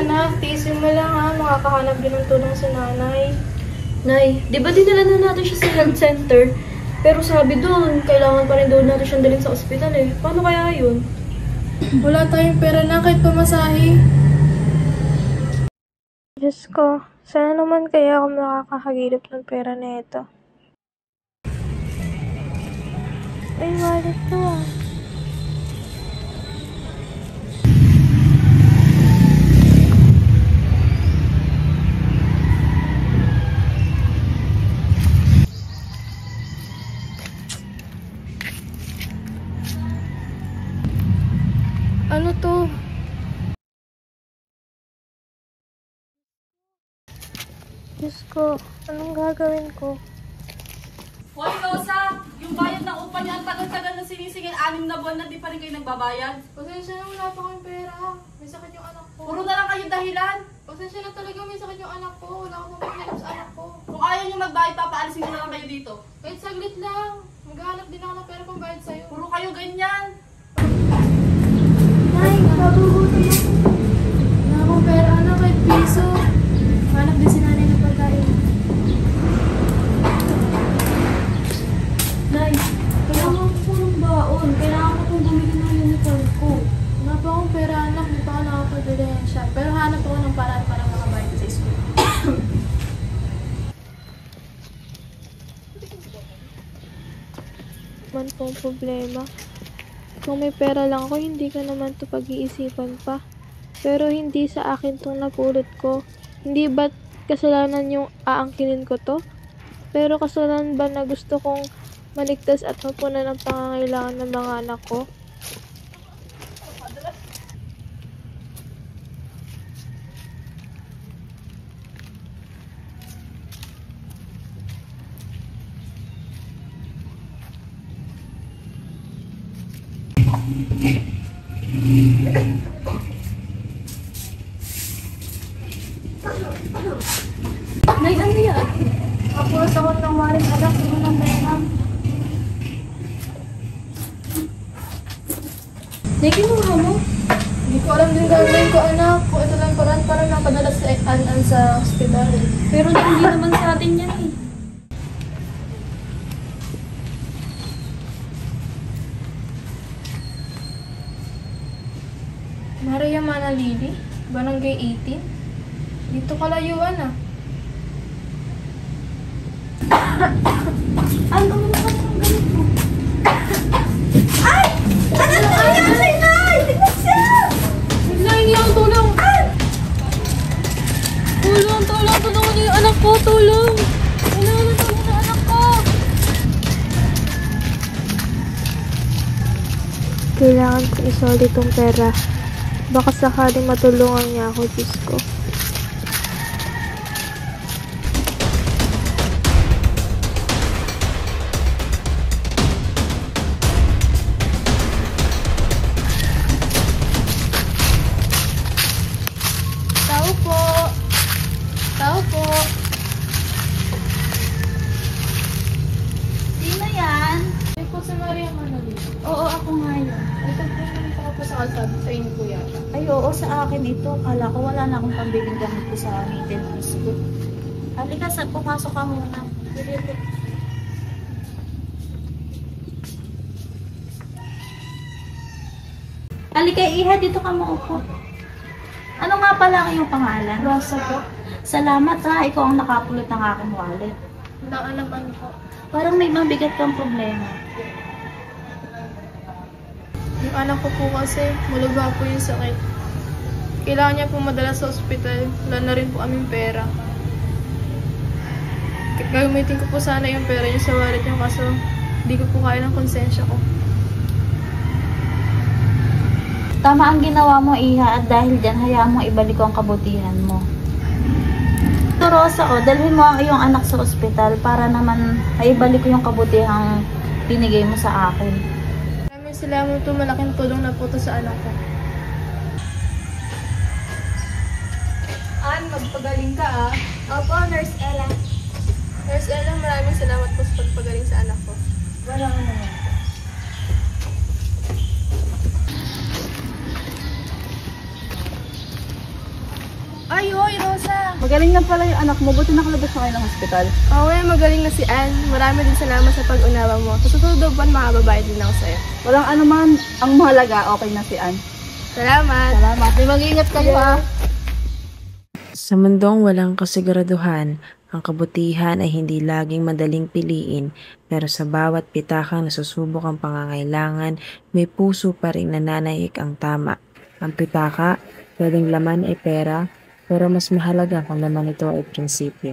Anak, tiisin mo lang ha. Makakahanap din ng tulong si nanay. Nay, di ba dinala na natin siya sa health center? Pero sabi doon, kailangan pa rin doon natin siyang dalhin sa ospital eh. Paano kaya yun? Wala tayong pera na kahit pamasahe. Diyos ko, sana naman kaya ako makakahagilap ng pera na ito. Ay, wallet ko ah. Ano to? Diyos ko, anong gagawin ko? Hoy, Rosa! Yung bayad ng upa niya, ang tagal-tagal na sinisingil, 6 na buwan na di pa rin kayo nagbabayad. Pasensya na, wala pa akong pera. May sakit yung anak ko. Puro na lang kayo dahilan. Pasensya na talaga, may sakit yung anak ko. Wala akong makikialam sa anak ko. Kung ayaw niyo magbayad, papaalisin ko na lang kayo dito. Kahit saglit lang. Maghahanap din ako ng pera pang bayad sa'yo. Puro kayo ganyan. Nay, kabubuti ako. Wala akong pera, anak, kahit piso. Hanap din si nanay ng pagkain. Nay, kailangan ko ng baon. Kailangan ko pong bumili ng uniform ko. Wala pa akong pera, anak. Hindi pa ako nakapadalayan siya. Pero hanap ako ng paraan para makabayad sa school. Man pong problema. Kung may pera lang ako, hindi ko naman to pag-iisipan pa. Pero hindi sa akin tong napulot ko. Hindi ba't kasalanan yung aangkinin ko to? Pero kasalanan ba na gusto kong maligtas at mapunan ng pangangailangan ng mga anak ko? Nay, ano yan? Kapulot ako ng waring anak ko ng pera. Nay, kinuha mo? Hindi ko alam din gagawin ko, anak. Kung ito lang parang para napadala sa Anan sa hospital. Pero hindi naman sa atin yan eh. Maria Manalili, Barangay 18. Dito kalayuan ah. Ano mo naman ang ganito? Ay! Ano nangyari, Nay? Tignan siya! Hingi akong tulong! Tulong, tulong, tulungan niyo yung anak ko, tulong! Kailangan ng tulong ng anak ko! Kailangan ko isolde itong pera. Baka sakaling matulungan niya ako, Diyos ko. Tao po! Tao po! Sino yan? Hindi po si Maria Manalili. Oo, ako nga yan. Ito po yung ako po sa kalsada sa inyo po yata. Ay, oo, sa akin ito. Kala ko wala na akong pambiling gamit ko sa maintenance ko. Halika, pumasok ka muna. Halika, Iha, dito ka maupo. Ano nga pala ang iyong pangalan? Rosa po. Salamat ha, ikaw ang nakapulot ng aking wallet. Naalaman po. Parang may mabigat kang problema. Yung anak ko po kasi, malubha po yung sakit. Kailangan niya po madala sa ospital. Wala na rin po aming pera. Gagamitin ko po sana yung pera niyo sa wallet niyo kaso hindi ko po kaya ng konsensya ko. Tama ang ginawa mo, Iha, at dahil dyan, hayaan mo ibalik ko ang kabutihan mo. So, Rosa, dalhin mo ang iyong anak sa ospital para naman maibalik ko yung kabutihang binigay mo sa akin. Maraming salamat po, malaking tulong na po to sa anak ko. Ann, magpagaling ka ah. Opo, Nurse Ella. Nurse Ella, maraming salamat po sa pagpagaling sa anak ko. Wala ka naman. Ay, hoy, Rosa! Magaling na pala yung anak mo. Buti nakalabas na kayo ng hospital. Oo, magaling na si Ann. Marami din salamat sa pag-unawa mo. Sa susunod buwan, makababayad din ako sa'yo. Walang ano man. Ang mahalaga, okay na si Ann. Salamat! Salamat. Mag-iingat kayo ah. Sa mundong walang kasiguraduhan, ang kabutihan ay hindi laging madaling piliin, pero sa bawat pitakang nasusubok ang pangangailangan, may puso pa rin nananahik ang tama. Ang pitaka, pwedeng laman ay pera, pero mas mahalaga kung laman ito ay prinsipyo.